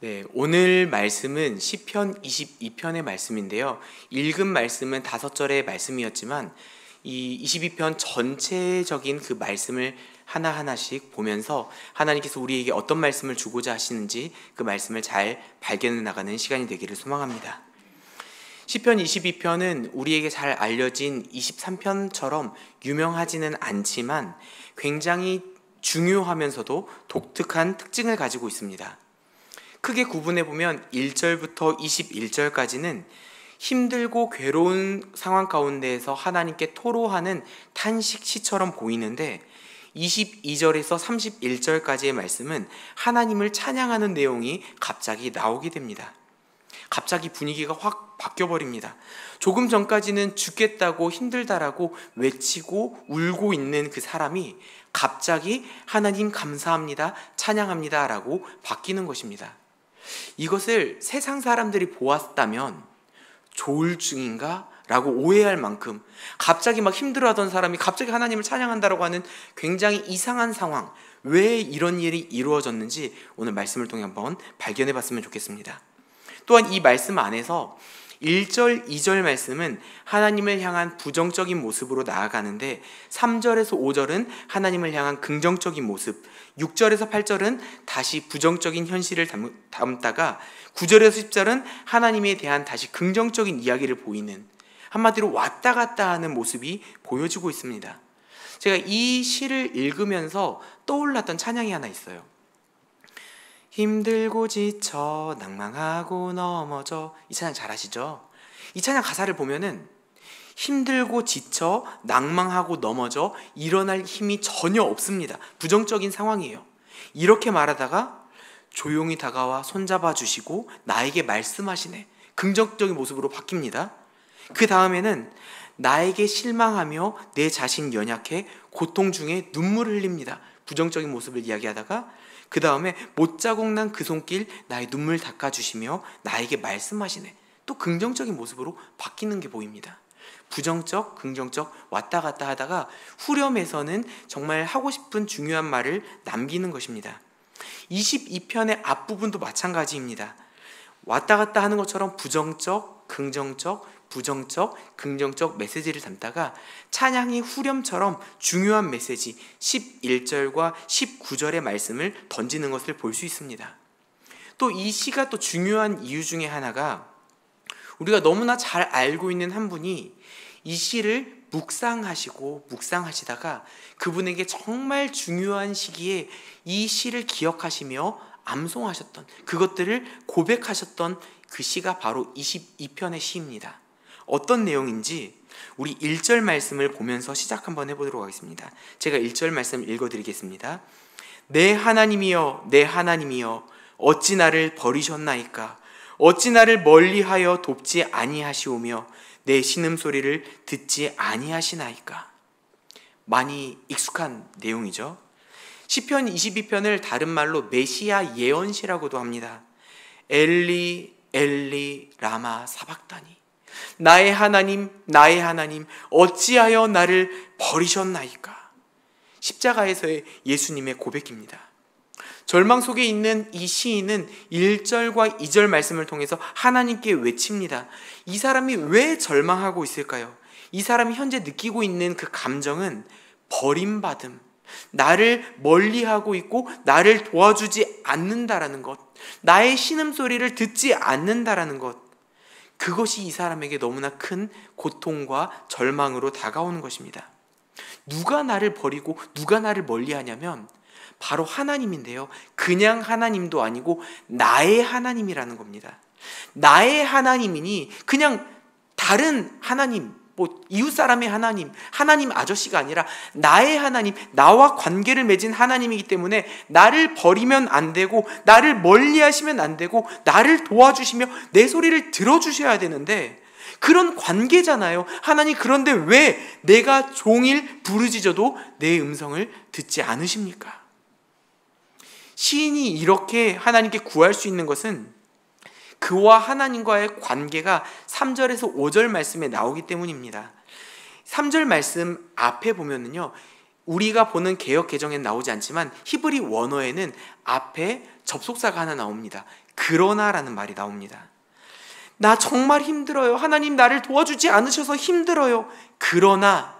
네, 오늘 말씀은 시편 22편의 말씀인데요. 읽은 말씀은 5절의 말씀이었지만 이 22편 전체적인 그 말씀을 하나하나씩 보면서 하나님께서 우리에게 어떤 말씀을 주고자 하시는지 그 말씀을 잘 발견해 나가는 시간이 되기를 소망합니다. 시편 22편은 우리에게 잘 알려진 23편처럼 유명하지는 않지만 굉장히 중요하면서도 독특한 특징을 가지고 있습니다. 크게 구분해 보면 1절부터 21절까지는 힘들고 괴로운 상황 가운데에서 하나님께 토로하는 탄식 시처럼 보이는데 22절에서 31절까지의 말씀은 하나님을 찬양하는 내용이 갑자기 나오게 됩니다. 갑자기 분위기가 확 바뀌어버립니다. 조금 전까지는 죽겠다고 힘들다라고 외치고 울고 있는 그 사람이 갑자기 하나님 감사합니다, 찬양합니다 라고 바뀌는 것입니다. 이것을 세상 사람들이 보았다면 조울증인가? 라고 오해할 만큼 갑자기 막 힘들어하던 사람이 갑자기 하나님을 찬양한다라고 하는 굉장히 이상한 상황, 왜 이런 일이 이루어졌는지 오늘 말씀을 통해 한번 발견해 봤으면 좋겠습니다. 또한 이 말씀 안에서 1절, 2절 말씀은 하나님을 향한 부정적인 모습으로 나아가는데 3절에서 5절은 하나님을 향한 긍정적인 모습, 6절에서 8절은 다시 부정적인 현실을 담다가 9절에서 10절은 하나님에 대한 다시 긍정적인 이야기를 보이는, 한마디로 왔다 갔다 하는 모습이 보여지고 있습니다. 제가 이 시를 읽으면서 떠올랐던 찬양이 하나 있어요. 힘들고 지쳐 낭망하고 넘어져. 이 찬양 잘 아시죠? 이 찬양 가사를 보면은 힘들고 지쳐 낭망하고 넘어져 일어날 힘이 전혀 없습니다. 부정적인 상황이에요. 이렇게 말하다가 조용히 다가와 손잡아 주시고 나에게 말씀하시네. 긍정적인 모습으로 바뀝니다. 그 다음에는 나에게 실망하며 내 자신 연약해 고통 중에 눈물을 흘립니다. 부정적인 모습을 이야기하다가 그 다음에 못자국 난 그 손길 나의 눈물 닦아주시며 나에게 말씀하시네. 또 긍정적인 모습으로 바뀌는 게 보입니다. 부정적, 긍정적 왔다 갔다 하다가 후렴에서는 정말 하고 싶은 중요한 말을 남기는 것입니다. 22편의 앞부분도 마찬가지입니다. 왔다 갔다 하는 것처럼 부정적, 긍정적, 부정적, 긍정적 메시지를 담다가 찬양이 후렴처럼 중요한 메시지 11절과 19절의 말씀을 던지는 것을 볼 수 있습니다. 또 이 시가 또 중요한 이유 중에 하나가 우리가 너무나 잘 알고 있는 한 분이 이 시를 묵상하시다가 그분에게 정말 중요한 시기에 이 시를 기억하시며 암송하셨던, 그것들을 고백하셨던 그 시가 바로 22편의 시입니다. 어떤 내용인지 우리 1절 말씀을 보면서 시작 한번 해보도록 하겠습니다. 제가 1절 말씀 읽어드리겠습니다. 내 하나님이여, 내 하나님이여, 어찌 나를 버리셨나이까? 어찌 나를 멀리하여 돕지 아니하시오며 내 신음소리를 듣지 아니하시나이까? 많이 익숙한 내용이죠. 시편 22편을 다른 말로 메시아 예언시라고도 합니다. 엘리 엘리 라마 사박다니, 나의 하나님, 나의 하나님, 어찌하여 나를 버리셨나이까? 십자가에서의 예수님의 고백입니다. 절망 속에 있는 이 시인은 1절과 2절 말씀을 통해서 하나님께 외칩니다. 이 사람이 왜 절망하고 있을까요? 이 사람이 현재 느끼고 있는 그 감정은 버림받음, 나를 멀리하고 있고 나를 도와주지 않는다라는 것, 나의 신음소리를 듣지 않는다라는 것, 그것이 이 사람에게 너무나 큰 고통과 절망으로 다가오는 것입니다. 누가 나를 버리고 누가 나를 멀리하냐면 바로 하나님인데요. 그냥 하나님도 아니고 나의 하나님이라는 겁니다. 나의 하나님이니 그냥 다른 하나님, 이웃 사람의 하나님, 하나님 아저씨가 아니라 나의 하나님, 나와 관계를 맺은 하나님이기 때문에 나를 버리면 안 되고 나를 멀리하시면 안 되고 나를 도와주시며 내 소리를 들어주셔야 되는데 그런 관계잖아요. 하나님, 그런데 왜 내가 종일 부르짖어도 내 음성을 듣지 않으십니까? 시인이 이렇게 하나님께 구할 수 있는 것은 그와 하나님과의 관계가 3절에서 5절 말씀에 나오기 때문입니다. 3절 말씀 앞에 보면은요, 우리가 보는 개역 개정에는 나오지 않지만 히브리 원어에는 앞에 접속사가 하나 나옵니다. 그러나라는 말이 나옵니다. 나 정말 힘들어요. 하나님 나를 도와주지 않으셔서 힘들어요. 그러나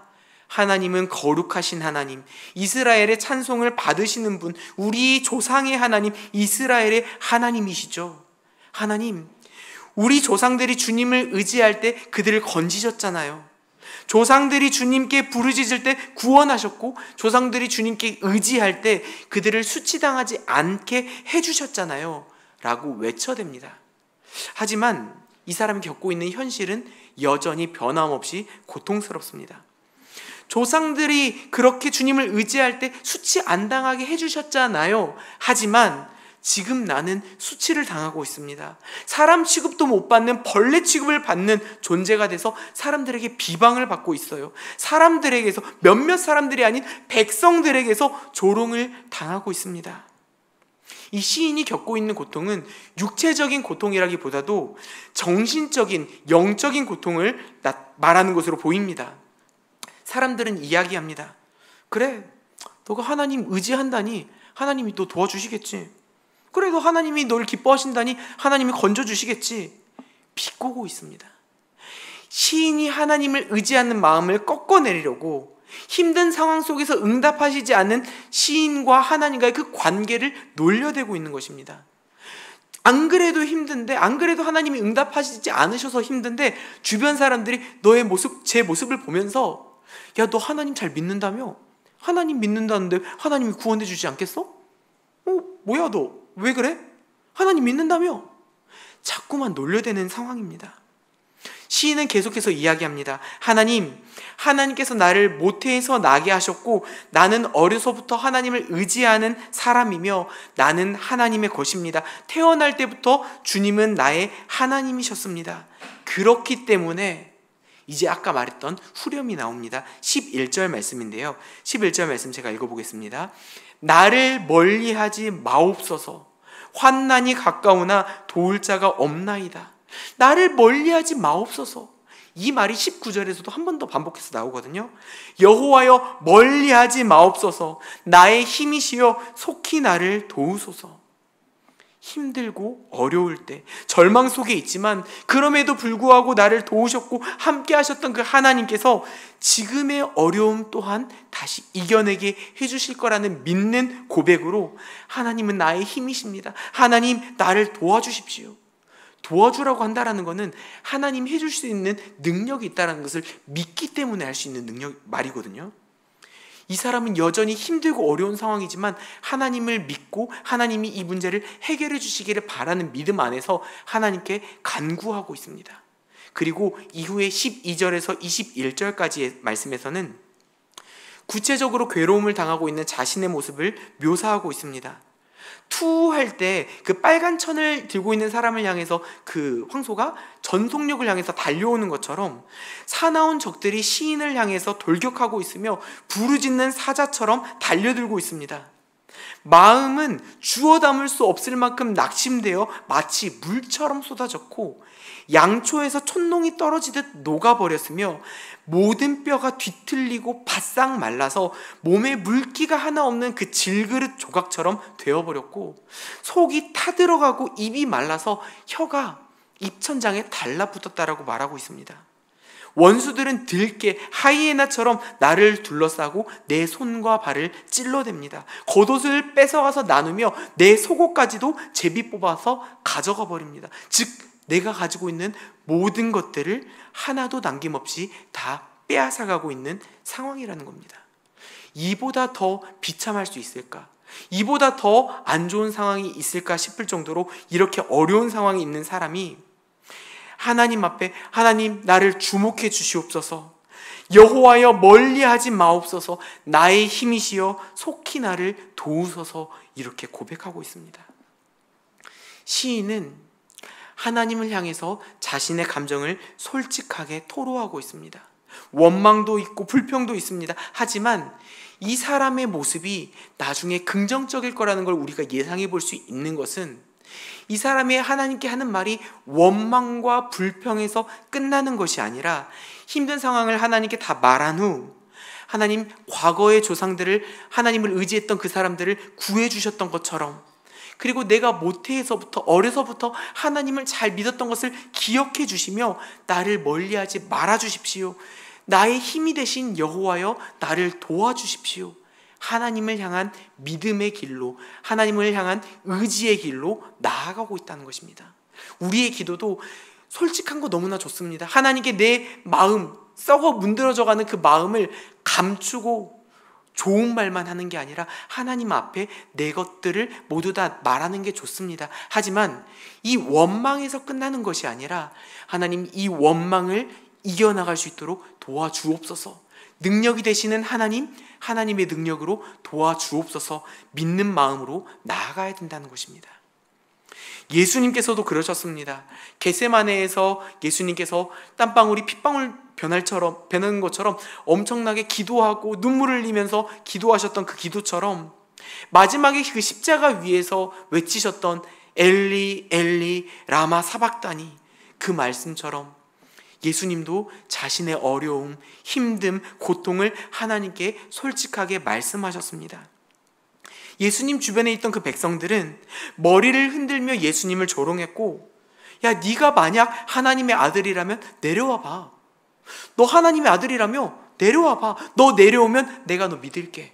하나님은 거룩하신 하나님, 이스라엘의 찬송을 받으시는 분, 우리 조상의 하나님, 이스라엘의 하나님이시죠. 하나님, 우리 조상들이 주님을 의지할 때 그들을 건지셨잖아요. 조상들이 주님께 부르짖을 때 구원하셨고, 조상들이 주님께 의지할 때 그들을 수치당하지 않게 해주셨잖아요 라고 외쳐댑니다. 하지만 이 사람이 겪고 있는 현실은 여전히 변함없이 고통스럽습니다. 조상들이 그렇게 주님을 의지할 때 수치 안 당하게 해주셨잖아요. 하지만 지금 나는 수치를 당하고 있습니다. 사람 취급도 못 받는 벌레 취급을 받는 존재가 돼서 사람들에게 비방을 받고 있어요. 사람들에게서, 몇몇 사람들이 아닌 백성들에게서 조롱을 당하고 있습니다. 이 시인이 겪고 있는 고통은 육체적인 고통이라기보다도 정신적인, 영적인 고통을 말하는 것으로 보입니다. 사람들은 이야기합니다. 그래, 너가 하나님 의지한다니 하나님이 또 도와주시겠지. 그래, 너 하나님이 널 기뻐하신다니 하나님이 건져주시겠지. 비꼬고 있습니다. 시인이 하나님을 의지하는 마음을 꺾어내리려고 힘든 상황 속에서 응답하시지 않는 시인과 하나님과의 그 관계를 놀려대고 있는 것입니다. 안 그래도 힘든데, 안 그래도 하나님이 응답하시지 않으셔서 힘든데 주변 사람들이 너의 모습, 제 모습을 보면서 야, 너 하나님 잘 믿는다며? 하나님 믿는다는데 하나님이 구원해 주지 않겠어? 뭐야 너? 왜 그래? 하나님 믿는다며? 자꾸만 놀려대는 상황입니다. 시인은 계속해서 이야기합니다. 하나님께서 나를 모태에서 나게 하셨고 나는 어려서부터 하나님을 의지하는 사람이며 나는 하나님의 것입니다. 태어날 때부터 주님은 나의 하나님이셨습니다. 그렇기 때문에 이제 아까 말했던 후렴이 나옵니다. 11절 말씀인데요. 11절 말씀 제가 읽어보겠습니다. 나를 멀리하지 마옵소서. 환난이 가까우나 도울 자가 없나이다. 나를 멀리하지 마옵소서. 이 말이 19절에서도 한 번 더 반복해서 나오거든요. 여호와여 멀리하지 마옵소서. 나의 힘이시여 속히 나를 도우소서. 힘들고 어려울 때 절망 속에 있지만 그럼에도 불구하고 나를 도우셨고 함께 하셨던 그 하나님께서 지금의 어려움 또한 다시 이겨내게 해주실 거라는 믿는 고백으로 하나님은 나의 힘이십니다. 하나님 나를 도와주십시오. 도와주라고 한다라는 것은 하나님 해줄 수 있는 능력이 있다는 것을 믿기 때문에 할 수 있는 말이거든요. 이 사람은 여전히 힘들고 어려운 상황이지만 하나님을 믿고 하나님이 이 문제를 해결해 주시기를 바라는 믿음 안에서 하나님께 간구하고 있습니다. 그리고 이후에 12절에서 21절까지의 말씀에서는 구체적으로 괴로움을 당하고 있는 자신의 모습을 묘사하고 있습니다. 투할 때 그 빨간 천을 들고 있는 사람을 향해서 그 황소가 전속력을 향해서 달려오는 것처럼 사나운 적들이 시인을 향해서 돌격하고 있으며 부르짖는 사자처럼 달려들고 있습니다. 마음은 주워 담을 수 없을 만큼 낙심되어 마치 물처럼 쏟아졌고 양초에서 촛농이 떨어지듯 녹아버렸으며 모든 뼈가 뒤틀리고 바싹 말라서 몸에 물기가 하나 없는 그 질그릇 조각처럼 되어버렸고 속이 타들어가고 입이 말라서 혀가 입천장에 달라붙었다라고 말하고 있습니다. 원수들은 들깨, 하이에나처럼 나를 둘러싸고 내 손과 발을 찔러댑니다. 겉옷을 뺏어가서 나누며 내 속옷까지도 제비 뽑아서 가져가 버립니다. 즉 내가 가지고 있는 모든 것들을 하나도 남김없이 다 빼앗아가고 있는 상황이라는 겁니다. 이보다 더 비참할 수 있을까? 이보다 더 안 좋은 상황이 있을까 싶을 정도로 이렇게 어려운 상황이 있는 사람이 하나님 앞에 하나님 나를 주목해 주시옵소서. 여호와여 멀리하지 마옵소서. 나의 힘이시여 속히 나를 도우소서. 이렇게 고백하고 있습니다. 시인은 하나님을 향해서 자신의 감정을 솔직하게 토로하고 있습니다. 원망도 있고 불평도 있습니다. 하지만 이 사람의 모습이 나중에 긍정적일 거라는 걸 우리가 예상해 볼 수 있는 것은 이 사람이 하나님께 하는 말이 원망과 불평에서 끝나는 것이 아니라 힘든 상황을 하나님께 다 말한 후 하나님 과거의 조상들을, 하나님을 의지했던 그 사람들을 구해주셨던 것처럼, 그리고 내가 모태에서부터, 어려서부터 하나님을 잘 믿었던 것을 기억해 주시며 나를 멀리하지 말아 주십시오. 나의 힘이 되신 여호와여, 나를 도와주십시오. 하나님을 향한 믿음의 길로, 하나님을 향한 의지의 길로 나아가고 있다는 것입니다. 우리의 기도도 솔직한 거 너무나 좋습니다. 하나님께 내 마음, 썩어 문드러져가는 그 마음을 감추고 좋은 말만 하는 게 아니라 하나님 앞에 내 것들을 모두 다 말하는 게 좋습니다. 하지만 이 원망에서 끝나는 것이 아니라 하나님, 이 원망을 이겨나갈 수 있도록 도와주옵소서. 능력이 되시는 하나님, 하나님의 능력으로 도와주옵소서. 믿는 마음으로 나아가야 된다는 것입니다. 예수님께서도 그러셨습니다. 겟세마네에서 예수님께서 땀방울이 핏방울 변하는 것처럼 엄청나게 기도하고 눈물을 흘리면서 기도하셨던 그 기도처럼, 마지막에 그 십자가 위에서 외치셨던 엘리 엘리 라마 사박다니, 그 말씀처럼 예수님도 자신의 어려움, 힘듦, 고통을 하나님께 솔직하게 말씀하셨습니다. 예수님 주변에 있던 그 백성들은 머리를 흔들며 예수님을 조롱했고, 야, 네가 만약 하나님의 아들이라면 내려와 봐. 너 하나님의 아들이라며 내려와 봐. 너 내려오면 내가 너 믿을게.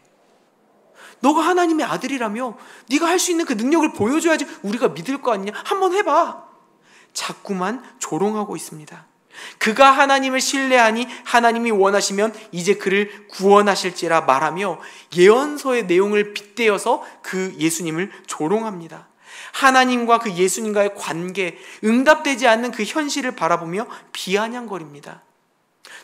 너가 하나님의 아들이라며 네가 할 수 있는 그 능력을 보여줘야지 우리가 믿을 거 아니냐. 한번 해봐. 자꾸만 조롱하고 있습니다. 그가 하나님을 신뢰하니 하나님이 원하시면 이제 그를 구원하실지라 말하며 예언서의 내용을 빗대어서 그 예수님을 조롱합니다. 하나님과 그 예수님과의 관계, 응답되지 않는 그 현실을 바라보며 비아냥거립니다.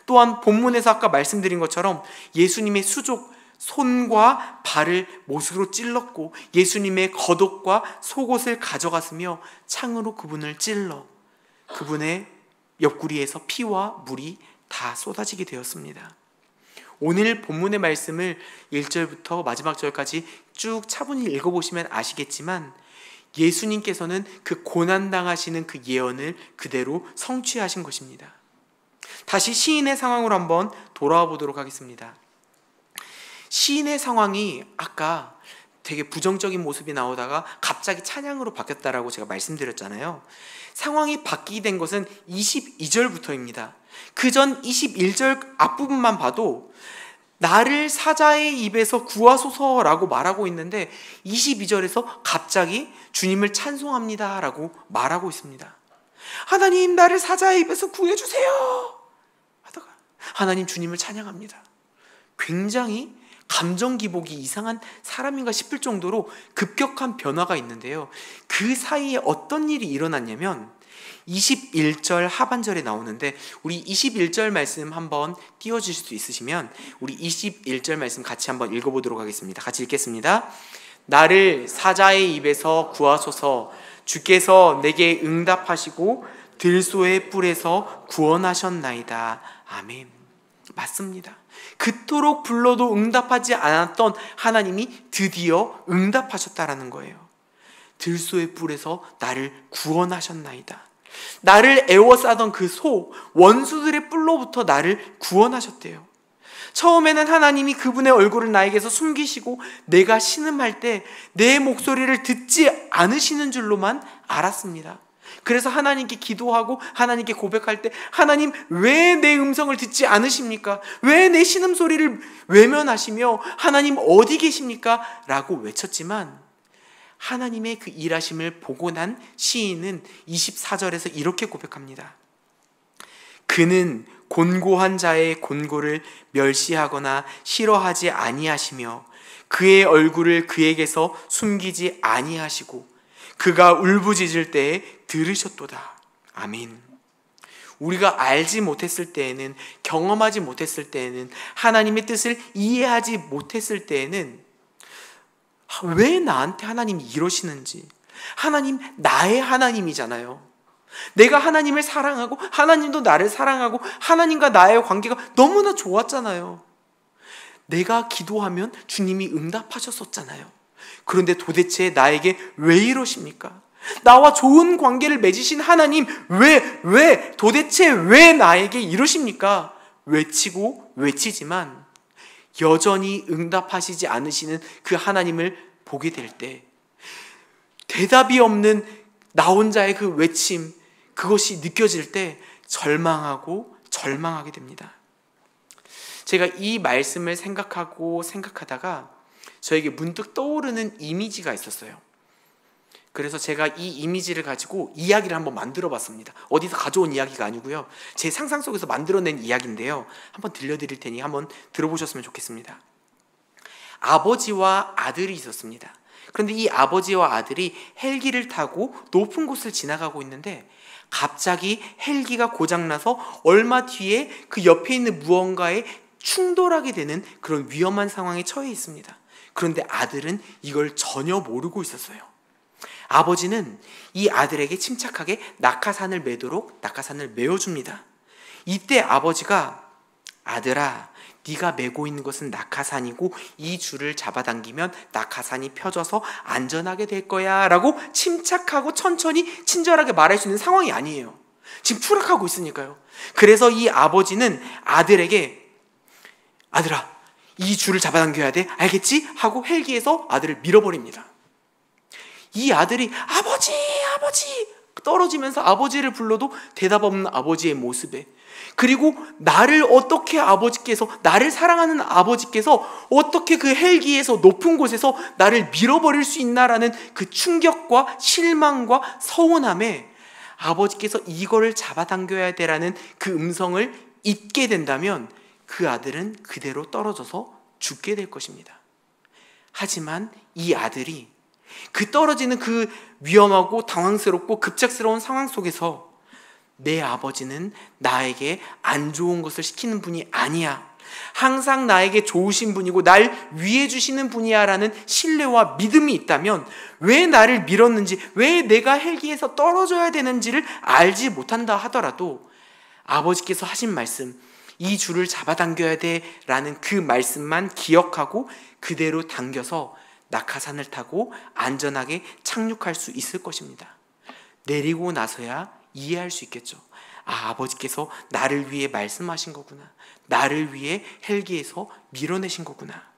또한 본문에서 아까 말씀드린 것처럼 예수님의 수족, 손과 발을 못으로 찔렀고 예수님의 겉옷과 속옷을 가져갔으며 창으로 그분을 찔러 그분의 옆구리에서 피와 물이 다 쏟아지게 되었습니다. 오늘 본문의 말씀을 1절부터 마지막 절까지 쭉 차분히 읽어보시면 아시겠지만 예수님께서는 그 고난당하시는 그 예언을 그대로 성취하신 것입니다. 다시 시인의 상황으로 한번 돌아와 보도록 하겠습니다. 시인의 상황이 아까 되게 부정적인 모습이 나오다가 갑자기 찬양으로 바뀌었다라고 제가 말씀드렸잖아요. 상황이 바뀌게 된 것은 22절부터입니다. 그 전 21절 앞부분만 봐도 나를 사자의 입에서 구하소서라고 말하고 있는데 22절에서 갑자기 주님을 찬송합니다 라고 말하고 있습니다. 하나님, 나를 사자의 입에서 구해주세요 하다가 하나님, 주님을 찬양합니다. 굉장히 감정 기복이 이상한 사람인가 싶을 정도로 급격한 변화가 있는데요. 그 사이에 어떤 일이 일어났냐면 21절 하반절에 나오는데, 우리 21절 말씀 한번 띄워주실 수 있으시면 우리 21절 말씀 같이 한번 읽어보도록 하겠습니다. 같이 읽겠습니다. 나를 사자의 입에서 구하소서. 주께서 내게 응답하시고 들소의 뿔에서 구원하셨나이다. 아멘. 맞습니다. 그토록 불러도 응답하지 않았던 하나님이 드디어 응답하셨다라는 거예요. 들소의 뿔에서 나를 구원하셨나이다. 나를 애워싸던 그 소, 원수들의 뿔로부터 나를 구원하셨대요. 처음에는 하나님이 그분의 얼굴을 나에게서 숨기시고 내가 신음할 때 내 목소리를 듣지 않으시는 줄로만 알았습니다. 그래서 하나님께 기도하고 하나님께 고백할 때, 하나님, 왜 내 음성을 듣지 않으십니까? 왜 내 신음소리를 외면하시며 하나님 어디 계십니까? 라고 외쳤지만 하나님의 그 일하심을 보고 난 시인은 24절에서 이렇게 고백합니다. 그는 곤고한 자의 곤고를 멸시하거나 싫어하지 아니하시며 그의 얼굴을 그에게서 숨기지 아니하시고 그가 울부짖을 때에 들으셨도다. 아멘. 우리가 알지 못했을 때에는, 경험하지 못했을 때에는, 하나님의 뜻을 이해하지 못했을 때에는 왜 나한테 하나님이 이러시는지, 하나님 나의 하나님이잖아요. 내가 하나님을 사랑하고 하나님도 나를 사랑하고 하나님과 나의 관계가 너무나 좋았잖아요. 내가 기도하면 주님이 응답하셨었잖아요. 그런데 도대체 나에게 왜 이러십니까? 나와 좋은 관계를 맺으신 하나님, 도대체 왜 나에게 이러십니까? 외치고 외치지만 여전히 응답하시지 않으시는 그 하나님을 보게 될 때, 대답이 없는 나 혼자의 그 외침, 그것이 느껴질 때 절망하고 절망하게 됩니다. 제가 이 말씀을 생각하다가 저에게 문득 떠오르는 이미지가 있었어요. 그래서 제가 이 이미지를 가지고 이야기를 한번 만들어 봤습니다. 어디서 가져온 이야기가 아니고요, 제 상상 속에서 만들어낸 이야기인데요, 한번 들려드릴 테니 한번 들어보셨으면 좋겠습니다. 아버지와 아들이 있었습니다. 그런데 이 아버지와 아들이 헬기를 타고 높은 곳을 지나가고 있는데, 갑자기 헬기가 고장나서 얼마 뒤에 그 옆에 있는 무언가에 충돌하게 되는 그런 위험한 상황에 처해 있습니다. 그런데 아들은 이걸 전혀 모르고 있었어요. 아버지는 이 아들에게 침착하게 낙하산을 매도록 낙하산을 메어줍니다. 이때 아버지가, 아들아, 네가 메고 있는 것은 낙하산이고 이 줄을 잡아당기면 낙하산이 펴져서 안전하게 될 거야 라고 침착하고 천천히 친절하게 말할 수 있는 상황이 아니에요. 지금 추락하고 있으니까요. 그래서 이 아버지는 아들에게, 아들아, 이 줄을 잡아당겨야 돼, 알겠지? 하고 헬기에서 아들을 밀어버립니다. 이 아들이 아버지, 아버지 떨어지면서 아버지를 불러도 대답 없는 아버지의 모습에, 그리고 나를 어떻게 아버지께서, 나를 사랑하는 아버지께서 어떻게 그 헬기에서 높은 곳에서 나를 밀어버릴 수 있나라는 그 충격과 실망과 서운함에 아버지께서 이거를 잡아당겨야 되라는 그 음성을 잊게 된다면 그 아들은 그대로 떨어져서 죽게 될 것입니다. 하지만 이 아들이 그 떨어지는 그 위험하고 당황스럽고 급작스러운 상황 속에서, 내 아버지는 나에게 안 좋은 것을 시키는 분이 아니야, 항상 나에게 좋으신 분이고 날 위해 주시는 분이야 라는 신뢰와 믿음이 있다면 왜 나를 밀었는지, 왜 내가 헬기에서 떨어져야 되는지를 알지 못한다 하더라도 아버지께서 하신 말씀, 이 줄을 잡아당겨야 돼 라는 그 말씀만 기억하고 그대로 당겨서 낙하산을 타고 안전하게 착륙할 수 있을 것입니다. 내리고 나서야 이해할 수 있겠죠. 아버지께서 나를 위해 말씀하신 거구나, 나를 위해 헬기에서 밀어내신 거구나.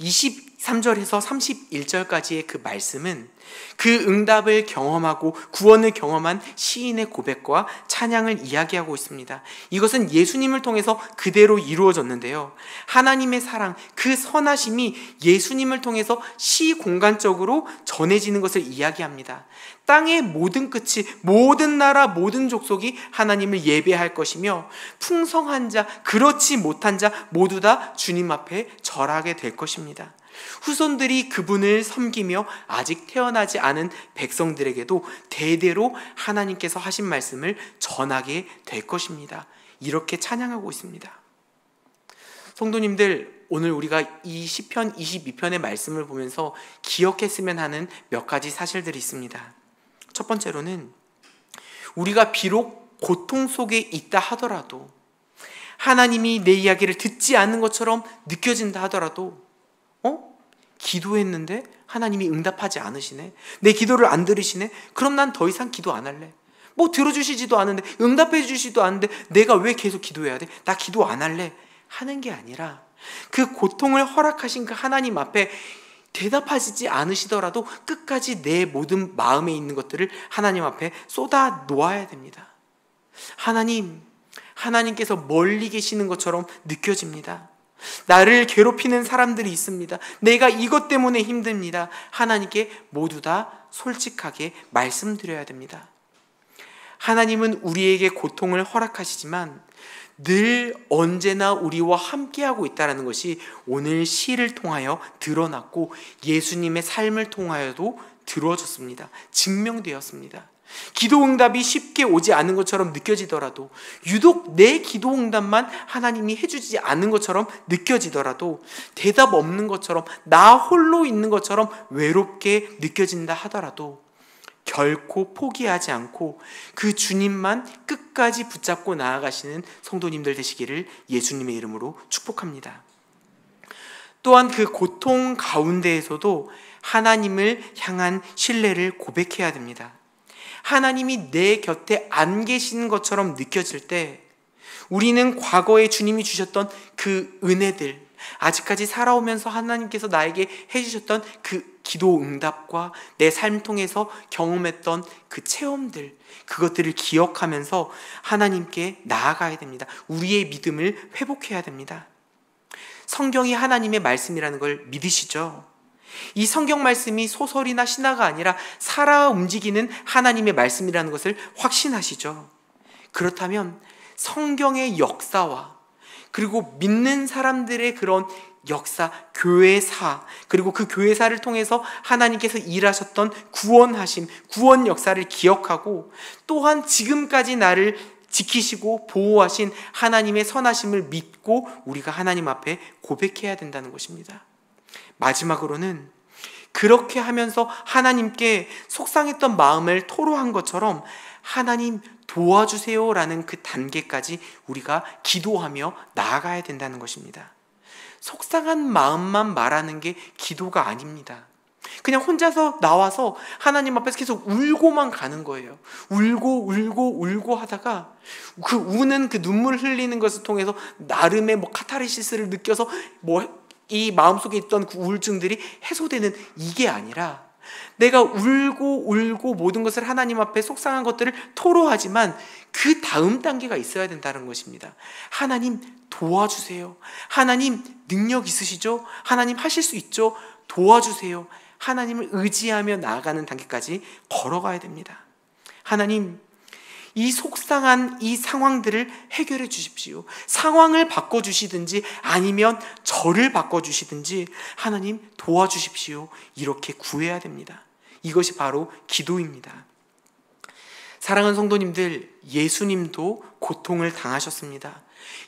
23절에서 31절까지의 그 말씀은 그 응답을 경험하고 구원을 경험한 시인의 고백과 찬양을 이야기하고 있습니다. 이것은 예수님을 통해서 그대로 이루어졌는데요, 하나님의 사랑, 그 선하심이 예수님을 통해서 시공간적으로 전해지는 것을 이야기합니다. 땅의 모든 끝이, 모든 나라, 모든 족속이 하나님을 예배할 것이며 풍성한 자, 그렇지 못한 자 모두 다 주님 앞에 절하게 될 것입니다. 후손들이 그분을 섬기며 아직 태어나지 않은 백성들에게도 대대로 하나님께서 하신 말씀을 전하게 될 것입니다. 이렇게 찬양하고 있습니다. 성도님들, 오늘 우리가 이 시편 22편의 말씀을 보면서 기억했으면 하는 몇 가지 사실들이 있습니다. 첫 번째로는, 우리가 비록 고통 속에 있다 하더라도, 하나님이 내 이야기를 듣지 않는 것처럼 느껴진다 하더라도, 기도했는데 하나님이 응답하지 않으시네, 내 기도를 안 들으시네, 그럼 난 더 이상 기도 안 할래. 뭐 들어주시지도 않은데, 응답해 주시지도 않는데 내가 왜 계속 기도해야 돼? 나 기도 안 할래 하는 게 아니라, 그 고통을 허락하신 그 하나님 앞에 대답하시지 않으시더라도 끝까지 내 모든 마음에 있는 것들을 하나님 앞에 쏟아 놓아야 됩니다. 하나님께서 멀리 계시는 것처럼 느껴집니다. 나를 괴롭히는 사람들이 있습니다. 내가 이것 때문에 힘듭니다. 하나님께 모두 다 솔직하게 말씀드려야 됩니다. 하나님은 우리에게 고통을 허락하시지만 늘 언제나 우리와 함께하고 있다는 것이 오늘 시를 통하여 드러났고, 예수님의 삶을 통하여도 드러졌습니다. 증명되었습니다. 기도응답이 쉽게 오지 않은 것처럼 느껴지더라도, 유독 내 기도응답만 하나님이 해주지 않은 것처럼 느껴지더라도, 대답 없는 것처럼, 나 홀로 있는 것처럼 외롭게 느껴진다 하더라도 결코 포기하지 않고 그 주님만 끝까지 붙잡고 나아가시는 성도님들 되시기를 예수님의 이름으로 축복합니다. 또한 그 고통 가운데에서도 하나님을 향한 신뢰를 고백해야 됩니다. 하나님이 내 곁에 안 계시는 것처럼 느껴질 때 우리는 과거에 주님이 주셨던 그 은혜들, 아직까지 살아오면서 하나님께서 나에게 해주셨던 그 기도 응답과 내 삶 통해서 경험했던 그 체험들, 그것들을 기억하면서 하나님께 나아가야 됩니다. 우리의 믿음을 회복해야 됩니다. 성경이 하나님의 말씀이라는 걸 믿으시죠? 이 성경 말씀이 소설이나 신화가 아니라 살아 움직이는 하나님의 말씀이라는 것을 확신하시죠? 그렇다면 성경의 역사와 그리고 믿는 사람들의 그런 역사, 교회사, 그리고 그 교회사를 통해서 하나님께서 일하셨던 구원하심, 구원 역사를 기억하고 또한 지금까지 나를 지키시고 보호하신 하나님의 선하심을 믿고 우리가 하나님 앞에 고백해야 된다는 것입니다. 마지막으로는 그렇게 하면서 하나님께 속상했던 마음을 토로한 것처럼 하나님 도와주세요라는 그 단계까지 우리가 기도하며 나아가야 된다는 것입니다. 속상한 마음만 말하는 게 기도가 아닙니다. 그냥 혼자서 나와서 하나님 앞에서 계속 울고만 가는 거예요. 울고 하다가 그 우는 그 눈물 흘리는 것을 통해서 나름의 카타르시스를 느껴서 이 마음속에 있던 그 우울증들이 해소되는 이게 아니라 내가 울고 모든 것을 하나님 앞에 속상한 것들을 토로하지만 그 다음 단계가 있어야 된다는 것입니다. 하나님 도와주세요. 하나님 능력 있으시죠? 하나님 하실 수 있죠? 도와주세요. 하나님을 의지하며 나아가는 단계까지 걸어가야 됩니다. 하나님, 이 속상한 이 상황들을 해결해 주십시오. 상황을 바꿔주시든지 아니면 저를 바꿔주시든지 하나님 도와주십시오. 이렇게 구해야 됩니다. 이것이 바로 기도입니다. 사랑하는 성도님들, 예수님도 고통을 당하셨습니다.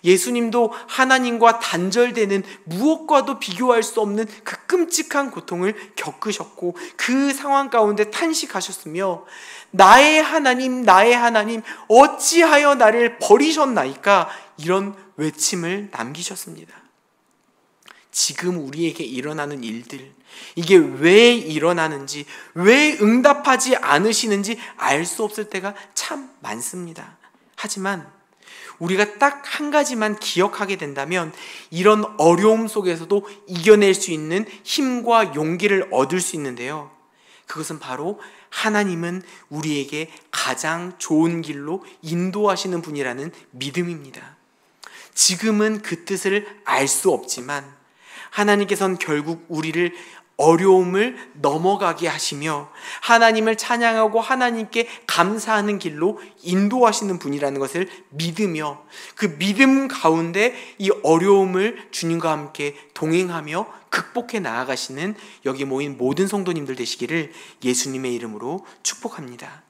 예수님도 하나님과 단절되는 무엇과도 비교할 수 없는 그 끔찍한 고통을 겪으셨고 그 상황 가운데 탄식하셨으며 나의 하나님 어찌하여 나를 버리셨나이까 이런 외침을 남기셨습니다. 지금 우리에게 일어나는 일들, 이게 왜 일어나는지, 왜 응답하지 않으시는지 알 수 없을 때가 참 많습니다. 하지만 우리가 딱 한 가지만 기억하게 된다면 이런 어려움 속에서도 이겨낼 수 있는 힘과 용기를 얻을 수 있는데요. 그것은 바로 하나님은 우리에게 가장 좋은 길로 인도하시는 분이라는 믿음입니다. 지금은 그 뜻을 알 수 없지만 하나님께서는 결국 우리를 어려움을 넘어가게 하시며 하나님을 찬양하고 하나님께 감사하는 길로 인도하시는 분이라는 것을 믿으며 그 믿음 가운데 이 어려움을 주님과 함께 동행하며 극복해 나아가시는 여기 모인 모든 성도님들 되시기를 예수님의 이름으로 축복합니다.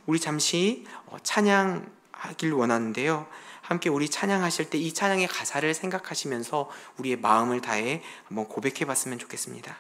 우리 잠시 찬양하길 원하는데요. 함께 우리 찬양하실 때 이 찬양의 가사를 생각하시면서 우리의 마음을 다해 한번 고백해 봤으면 좋겠습니다.